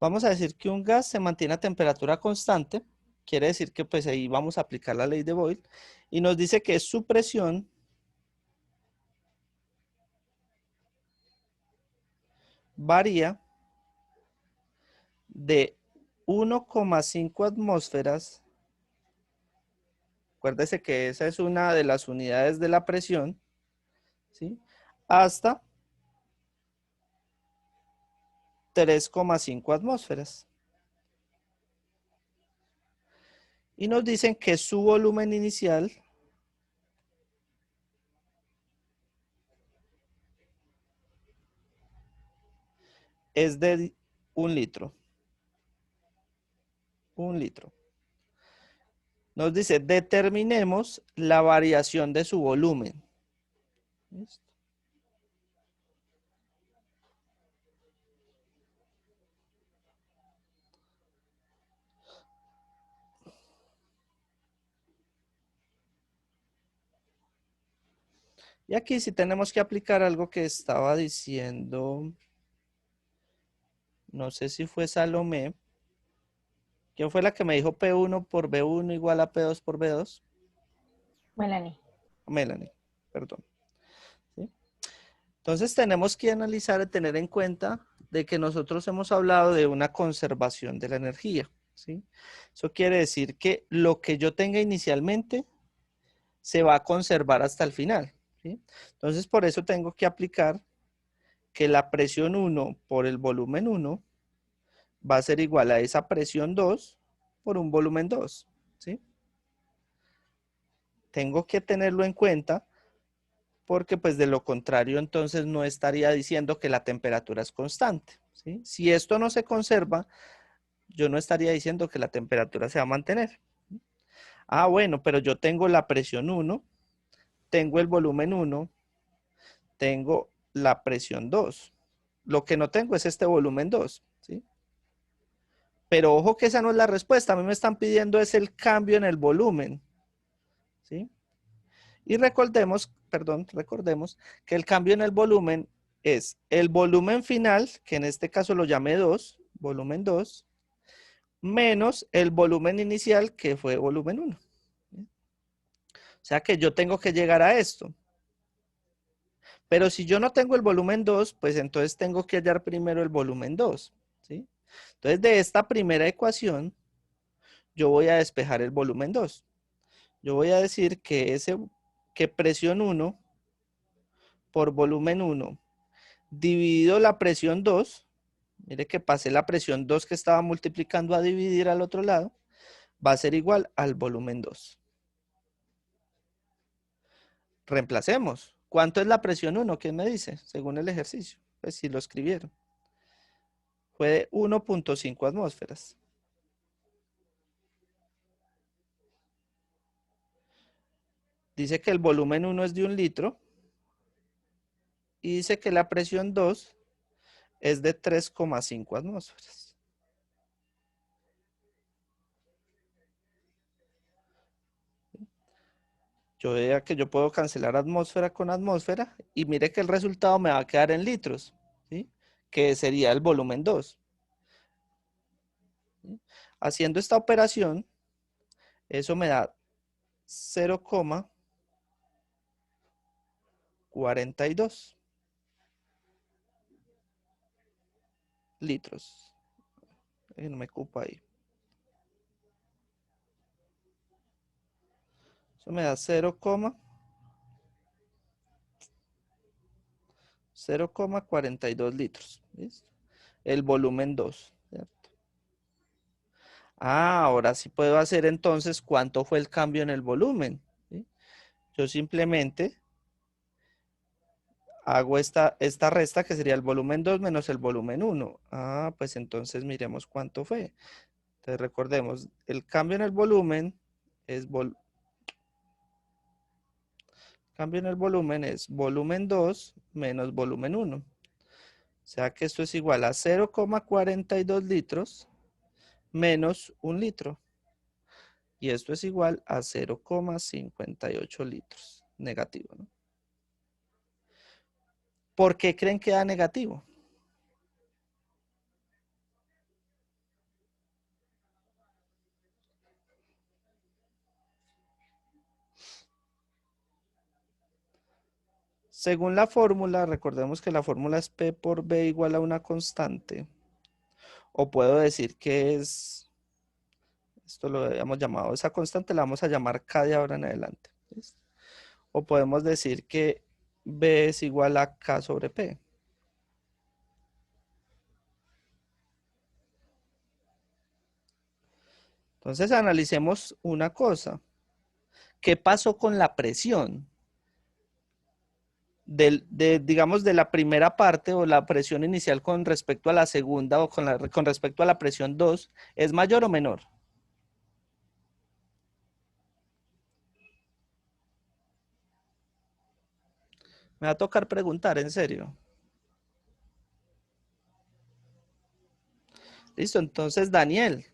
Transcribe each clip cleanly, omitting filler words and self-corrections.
Vamos a decir que un gas se mantiene a temperatura constante. Quiere decir que pues ahí vamos a aplicar la ley de Boyle. Y nos dice que su presión varía de 1,5 atmósferas. Acuérdese que esa es una de las unidades de la presión, ¿sí? Hasta 3,5 atmósferas. Y nos dicen que su volumen inicial es de 1 litro. 1 litro. Nos dice, determinemos la variación de su volumen. ¿Listo? Y aquí sí tenemos que aplicar algo que estaba diciendo, no sé si fue Salomé. ¿Quién fue la que me dijo P1 por B1 igual a P2 por B2? Melanie. Melanie, perdón. ¿Sí? Entonces tenemos que analizar y tener en cuenta de que nosotros hemos hablado de una conservación de la energía. ¿Sí? Eso quiere decir que lo que yo tenga inicialmente se va a conservar hasta el final. ¿Sí? Entonces por eso tengo que aplicar que la presión 1 por el volumen 1 va a ser igual a esa presión 2 por un volumen 2. ¿Sí? Tengo que tenerlo en cuenta porque pues de lo contrario entonces no estaría diciendo que la temperatura es constante. ¿Sí? Si esto no se conserva, yo no estaría diciendo que la temperatura se va a mantener. Ah, bueno, pero yo tengo la presión 1, tengo el volumen 1, tengo la presión 2. Lo que no tengo es este volumen 2. ¿Sí? Pero ojo que esa no es la respuesta. A mí me están pidiendo es el cambio en el volumen. ¿Sí? Y recordemos que el cambio en el volumen es el volumen final, que en este caso lo llamé 2, volumen 2, menos el volumen inicial, que fue volumen 1. O sea que yo tengo que llegar a esto. Pero si yo no tengo el volumen 2, pues entonces tengo que hallar primero el volumen 2. ¿Sí? Entonces de esta primera ecuación, yo voy a despejar el volumen 2. Yo voy a decir que presión 1 por volumen 1 dividido la presión 2, mire que pasé la presión 2 que estaba multiplicando a dividir al otro lado, va a ser igual al volumen 2. Reemplacemos. ¿Cuánto es la presión 1? ¿Quién me dice? Según el ejercicio. Pues si lo escribieron. Fue de 1,5 atmósferas. Dice que el volumen 1 es de 1 litro. Y dice que la presión 2 es de 3,5 atmósferas. Yo vea que yo puedo cancelar atmósfera con atmósfera y mire que el resultado me va a quedar en litros, ¿sí? Que sería el volumen 2. ¿Sí? Haciendo esta operación, eso me da 0,42 litros. No me ocupa ahí. Eso me da 0,42 litros. ¿Listo? El volumen 2. ¿Cierto? Ah, ahora sí puedo hacer entonces cuánto fue el cambio en el volumen. ¿Sí? Yo simplemente hago esta resta que sería el volumen 2 menos el volumen 1. Ah, pues entonces miremos cuánto fue. Entonces recordemos, el cambio en el volumen es volumen 2 menos volumen 1. O sea que esto es igual a 0,42 litros menos 1 litro. Y esto es igual a 0,58 litros. Negativo, ¿no? ¿Por qué creen que da negativo? Según la fórmula, recordemos que la fórmula es P por B igual a una constante. O puedo decir que es, esto lo habíamos llamado, esa constante la vamos a llamar K de ahora en adelante. ¿Listo? O podemos decir que B es igual a K sobre P. Entonces analicemos una cosa. ¿Qué pasó con la presión? Digamos, de la primera parte o la presión inicial con respecto a la segunda o con respecto a la presión 2, ¿es mayor o menor? Me va a tocar preguntar, en serio. Listo, entonces Daniel.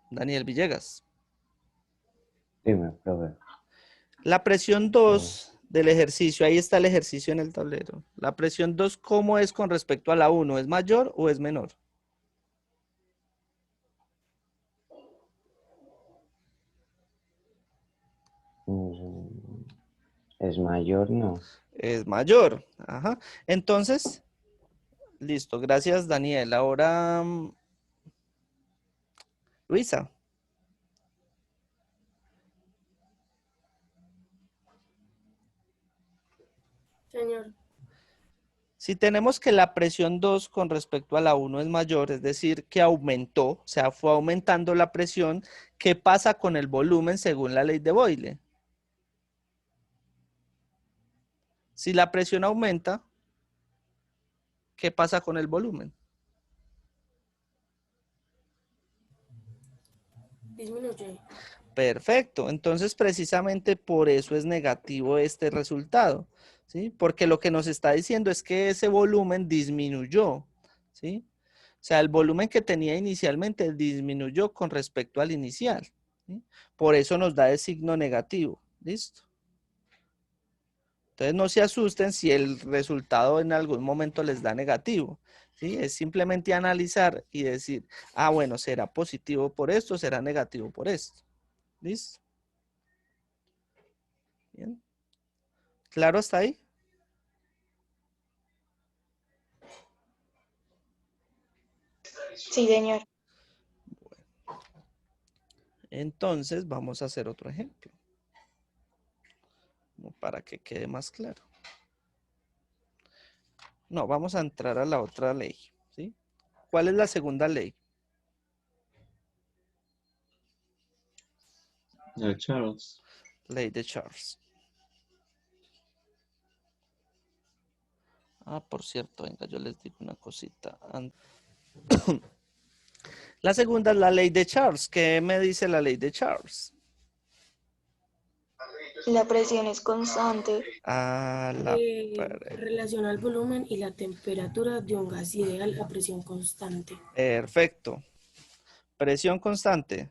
Daniel Villegas. Dime, profe. La presión 2 del ejercicio, ahí está el ejercicio en el tablero. La presión 2, ¿cómo es con respecto a la 1? ¿Es mayor o es menor? Es mayor, ¿no? Es mayor. Ajá. Entonces, listo. Gracias, Daniel. Ahora, Luisa. Señor, Si tenemos que la presión 2 con respecto a la 1 es mayor, es decir, que aumentó, o sea, fue aumentando la presión, ¿qué pasa con el volumen según la ley de Boyle? Si la presión aumenta, ¿qué pasa con el volumen? disminuye. Perfecto, entonces precisamente por eso es negativo este resultado, ¿sí? Porque lo que nos está diciendo es que ese volumen disminuyó, ¿sí? O sea, el volumen que tenía inicialmente disminuyó con respecto al inicial, ¿sí? Por eso nos da el signo negativo, ¿listo? Entonces no se asusten si el resultado en algún momento les da negativo, ¿sí? Es simplemente analizar y decir, ah, bueno, será positivo por esto, será negativo por esto, ¿listo? Bien. ¿Claro hasta ahí? Sí, señor. Entonces vamos a hacer otro ejemplo, como para que quede más claro. No, vamos a entrar a la otra ley, ¿sí? ¿Cuál es la segunda ley? De Charles. Ley de Charles. Ah, por cierto, venga, yo les digo una cosita. La segunda es la ley de Charles. ¿Qué me dice la ley de Charles? La presión es constante. Ah, Relaciona el volumen y la temperatura de un gas ideal a presión constante. perfecto. Presión constante.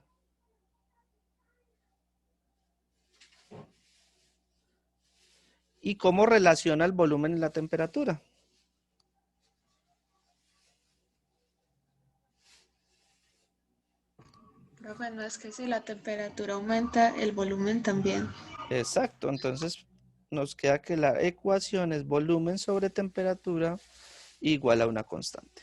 ¿Y cómo relaciona el volumen y la temperatura? Profe, no es que si la temperatura aumenta, el volumen también. Exacto, entonces nos queda que la ecuación es volumen sobre temperatura igual a una constante.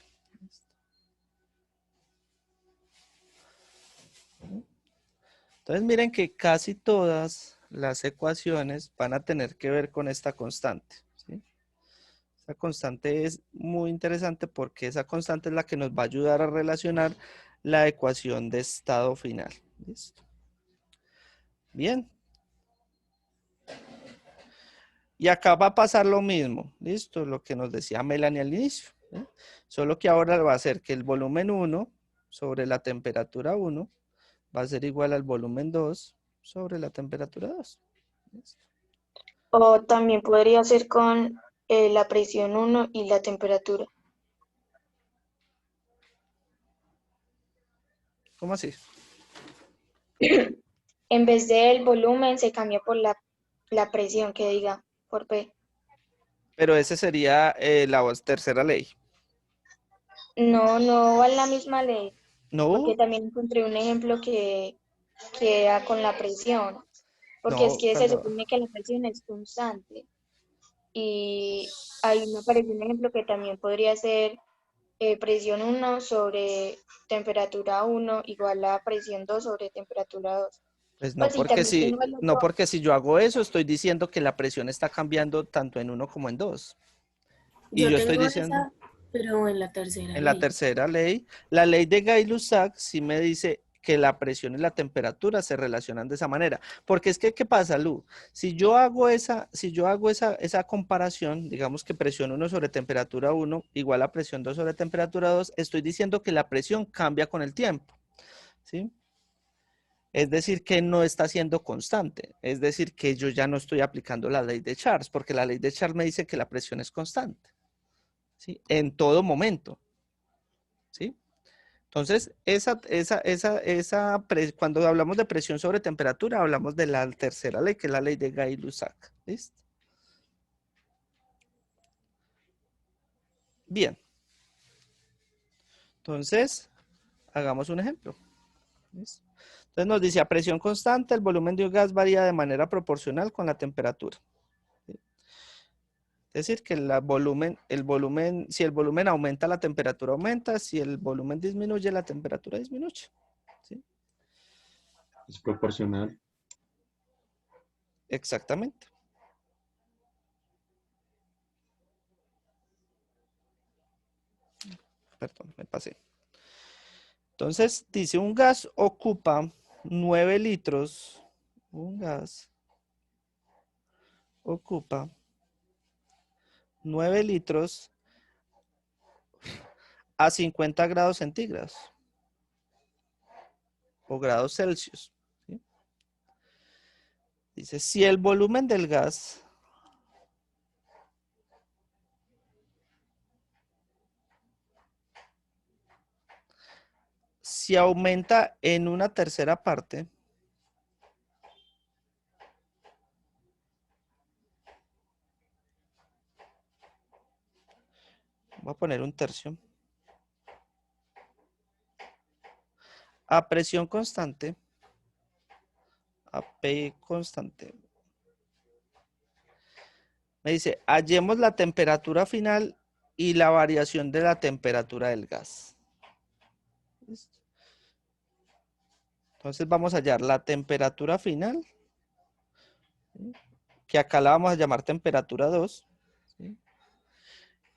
Entonces miren que casi todas las ecuaciones van a tener que ver con esta constante, ¿sí? Esta constante es muy interesante porque esa constante es la que nos va a ayudar a relacionar la ecuación de estado final. ¿Listo? Bien. Y acá va a pasar lo mismo, ¿listo? Lo que nos decía Melanie al inicio, ¿sí? Solo que ahora va a ser que el volumen 1 sobre la temperatura 1 va a ser igual al volumen 2 sobre la temperatura 2. ¿Listo? O también podría ser con la presión 1 y la temperatura. ¿Cómo así? En vez del volumen se cambia por la presión que diga, por P. Pero ese sería la tercera ley. No, no va en la misma ley, porque No, también encontré un ejemplo que queda con la presión, porque es No, que se cuando, supone que la presión es constante. Y ahí me parece un ejemplo que también podría ser presión 1 sobre temperatura 1 igual a presión 2 sobre temperatura 2. pues Pues sí, también tengo el no otro. porque si yo hago eso, estoy diciendo que la presión está cambiando tanto en uno como en dos. Y Yo yo estoy tengo diciendo, esa, pero en la tercera en la ley. tercera ley, la ley de Gay-Lussac sí me dice que la presión y la temperatura se relacionan de esa manera. Porque es que, ¿qué pasa, Lu? Si yo hago esa comparación, digamos que presión 1 sobre temperatura 1 igual a presión 2 sobre temperatura 2, estoy diciendo que la presión cambia con el tiempo, ¿sí? Es decir, que no está siendo constante. Es decir, que yo ya no estoy aplicando la ley de Charles, porque la ley de Charles me dice que la presión es constante, ¿sí? En todo momento, ¿sí? Entonces, cuando hablamos de presión sobre temperatura, hablamos de la tercera ley, que es la ley de Gay-Lussac. ¿Listo? Bien. Entonces, hagamos un ejemplo. ¿Listo? Entonces nos dice, a presión constante, el volumen de un gas varía de manera proporcional con la temperatura. ¿Sí? Es decir, que si el volumen aumenta, la temperatura aumenta, si el volumen disminuye, la temperatura disminuye. ¿Sí? Es proporcional. Exactamente. Perdón, me pasé. Entonces, dice, un gas ocupa 9 litros. Un gas ocupa 9 litros a 50 grados centígrados o grados Celsius. ¿Sí? Dice, si el volumen del gas si aumenta en una tercera parte, voy a poner un tercio, a presión constante, a P constante, me dice, hallemos la temperatura final y la variación de la temperatura del gas. ¿Listo? Entonces vamos a hallar la temperatura final, ¿sí? Que acá la vamos a llamar temperatura 2, ¿sí?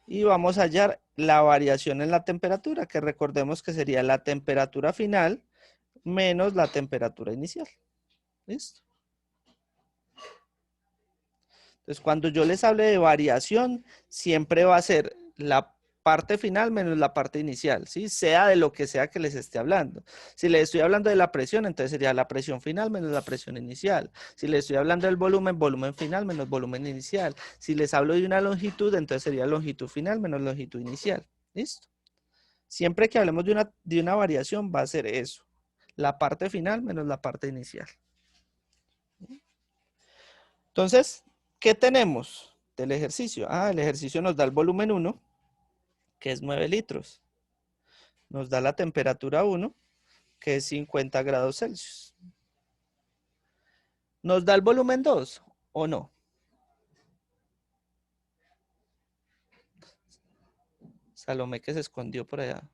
Y vamos a hallar la variación en la temperatura, que recordemos que sería la temperatura final menos la temperatura inicial. ¿Listo? Entonces, cuando yo les hable de variación, siempre va a ser la parte final menos la parte inicial, ¿sí? Sea de lo que sea que les esté hablando. Si les estoy hablando de la presión, entonces sería la presión final menos la presión inicial. Si les estoy hablando del volumen, volumen final menos volumen inicial. Si les hablo de una longitud, entonces sería longitud final menos longitud inicial. ¿Listo? Siempre que hablemos de una variación, va a ser eso. La parte final menos la parte inicial. Entonces, ¿qué tenemos del ejercicio? El ejercicio nos da el volumen 1, que es 9 litros. Nos da la temperatura 1, que es 50 grados Celsius. ¿Nos da el volumen 2 o no? Salomé que se escondió por allá.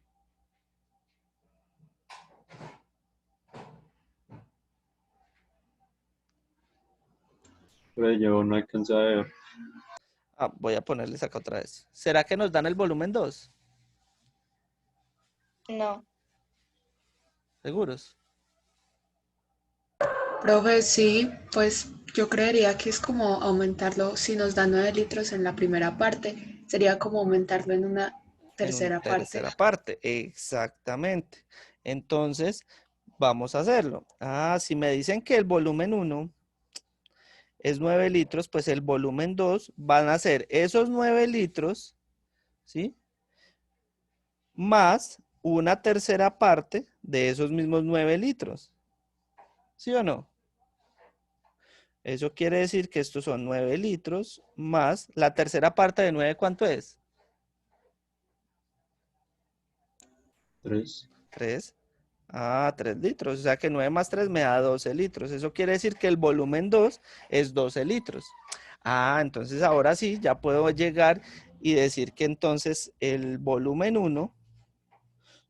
Pero yo no alcanzo a ver. Voy a ponerles acá otra vez. ¿Será que nos dan el volumen 2? No, ¿Seguros? Profe, sí, pues yo creería que es como aumentarlo, si nos dan 9 litros en la primera parte, sería como aumentarlo en una En una tercera parte. tercera parte, exactamente. Entonces, vamos a hacerlo. Si me dicen que el volumen 1 es 9 litros, pues el volumen 2 van a ser esos 9 litros, ¿sí? Más una tercera parte de esos mismos 9 litros. ¿Sí o no? Eso quiere decir que estos son 9 litros más la tercera parte de 9, ¿cuánto es? 3. 3. Ah, 3 litros. O sea que 9 más 3 me da 12 litros. Eso quiere decir que el volumen 2 es 12 litros. Ah, entonces ahora sí, ya puedo llegar y decir que entonces el volumen 1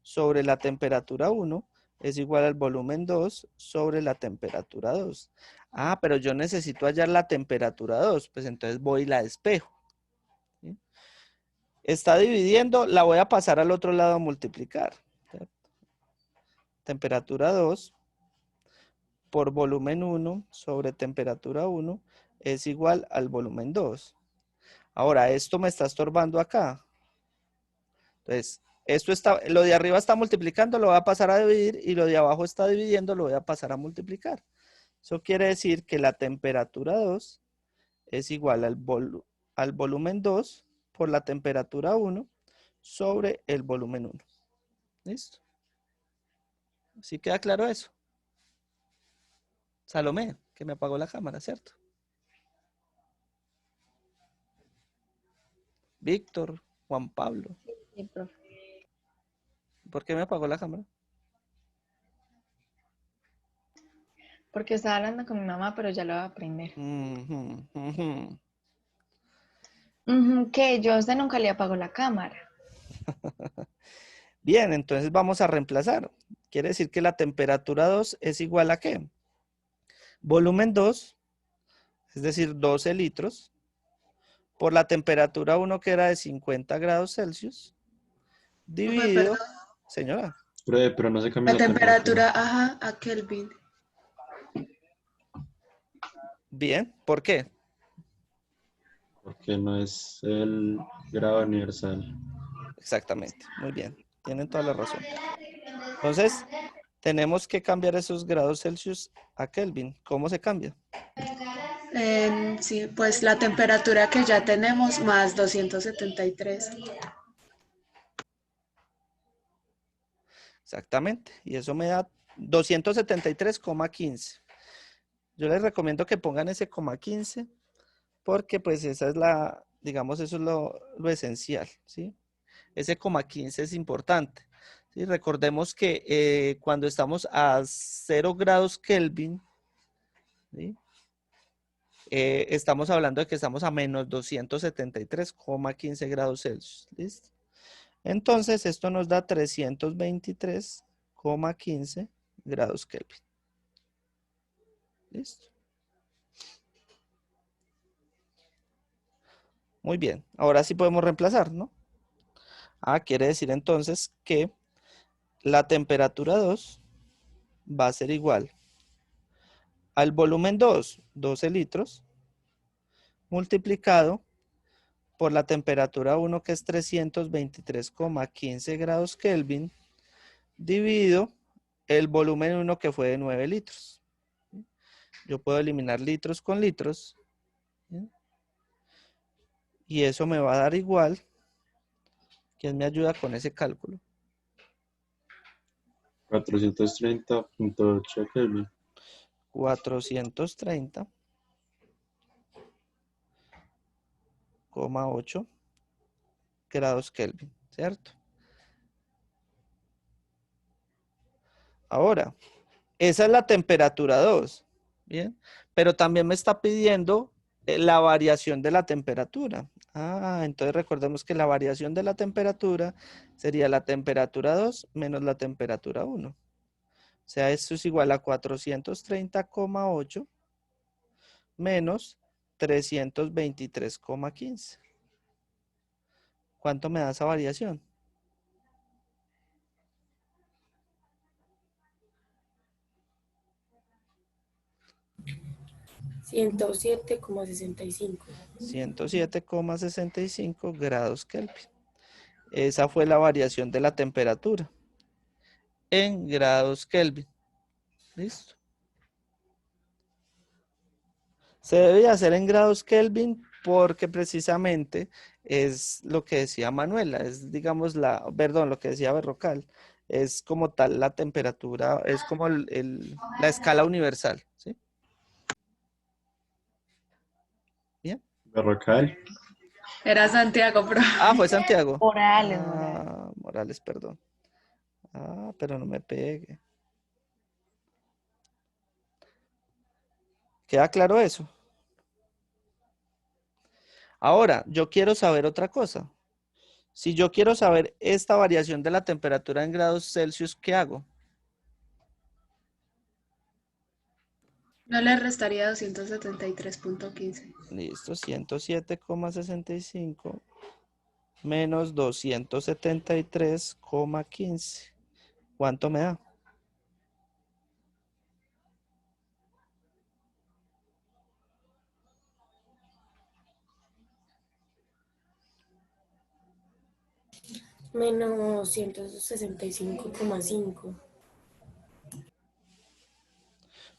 sobre la temperatura 1 es igual al volumen 2 sobre la temperatura 2. Ah, pero yo necesito hallar la temperatura 2, pues entonces voy y la despejo. ¿Sí? Está dividiendo, la voy a pasar al otro lado a multiplicar. ¿Cierto? Temperatura 2 por volumen 1 sobre temperatura 1 es igual al volumen 2. Ahora, esto me está estorbando acá. Entonces, lo de arriba está multiplicando, lo voy a pasar a dividir, y lo de abajo está dividiendo, lo voy a pasar a multiplicar. Eso quiere decir que la temperatura 2 es igual al volumen 2 por la temperatura 1 sobre el volumen 1. ¿Listo? ¿Sí queda claro eso? Salomé, que me apagó la cámara, ¿cierto? Víctor, Juan Pablo. Sí, profe. ¿Por qué me apagó la cámara? Porque estaba hablando con mi mamá, pero ya lo voy a aprender. Ujú, ujú. Que yo a usted nunca le apago la cámara. Bien, entonces vamos a reemplazar. Quiere decir que la temperatura 2 es igual a ¿qué? Volumen 2, es decir, 12 litros, por la temperatura 1 que era de 50 grados Celsius, Profe, dividido, perdón. señora, Pero no se cambia La la temperatura. temperatura, ajá, a Kelvin. bien, ¿por qué? Porque no es el grado universal. Exactamente, muy bien, tienen toda la razón. Entonces, tenemos que cambiar esos grados Celsius a Kelvin. ¿Cómo se cambia? Sí, pues la temperatura que ya tenemos más 273. Exactamente, y eso me da 273,15. Yo les recomiendo que pongan ese coma 15 porque pues esa es la, digamos, eso es lo esencial, ¿sí? Ese coma 15 es importante, ¿sí? Recordemos que cuando estamos a 0 grados Kelvin, ¿sí? Estamos hablando de que estamos a menos 273,15 grados Celsius, ¿listo? Entonces, esto nos da 323,15 grados Kelvin. ¿Listo? Muy bien. Ahora sí podemos reemplazar, ¿no? Ah, quiere decir entonces que la temperatura 2 va a ser igual al volumen 2, 12 litros, multiplicado por la temperatura 1, que es 323,15 grados Kelvin, dividido el volumen 1, que fue de 9 litros. Yo puedo eliminar litros con litros, ¿sí? Y eso me va a dar igual. ¿Quién me ayuda con ese cálculo? 430.8 Kelvin. 430,8 grados Kelvin, ¿cierto? Ahora, esa es la temperatura 2, ¿bien? Pero también me está pidiendo la variación de la temperatura. Ah, entonces recordemos que la variación de la temperatura sería la temperatura 2 menos la temperatura 1. O sea, esto es igual a 430,8 menos 323,15. ¿Cuánto me da esa variación? $107,65. 107,65 grados Kelvin. Esa fue la variación de la temperatura en grados Kelvin. ¿Listo? Se debe hacer en grados Kelvin porque precisamente es lo que decía Manuela, es digamos lo que decía Berrocal, es como tal la temperatura, es como la escala universal, ¿sí? Bien. Berrocal. Era Santiago, profe. Ah, fue Santiago. Morales, Ah, Morales, perdón. Ah, pero no me pegue. ¿Queda claro eso? Ahora, yo quiero saber otra cosa. Si yo quiero saber esta variación de la temperatura en grados Celsius, ¿qué hago? No le restaría 273.15. Listo, 107,65 menos 273,15. ¿Cuánto me da? Menos 165,5.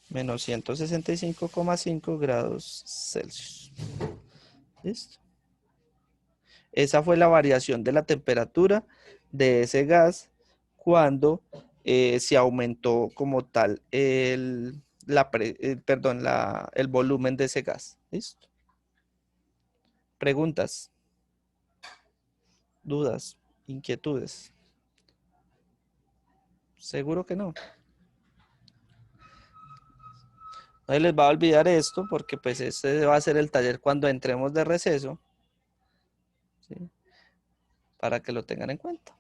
Menos 165,5 grados Celsius. ¿Listo? Esa fue la variación de la temperatura de ese gas cuando se aumentó como tal el volumen de ese gas. ¿Listo? Preguntas, dudas, inquietudes. Seguro que no. No se les va a olvidar esto porque pues este va a ser el taller cuando entremos de receso, ¿sí? Para que lo tengan en cuenta.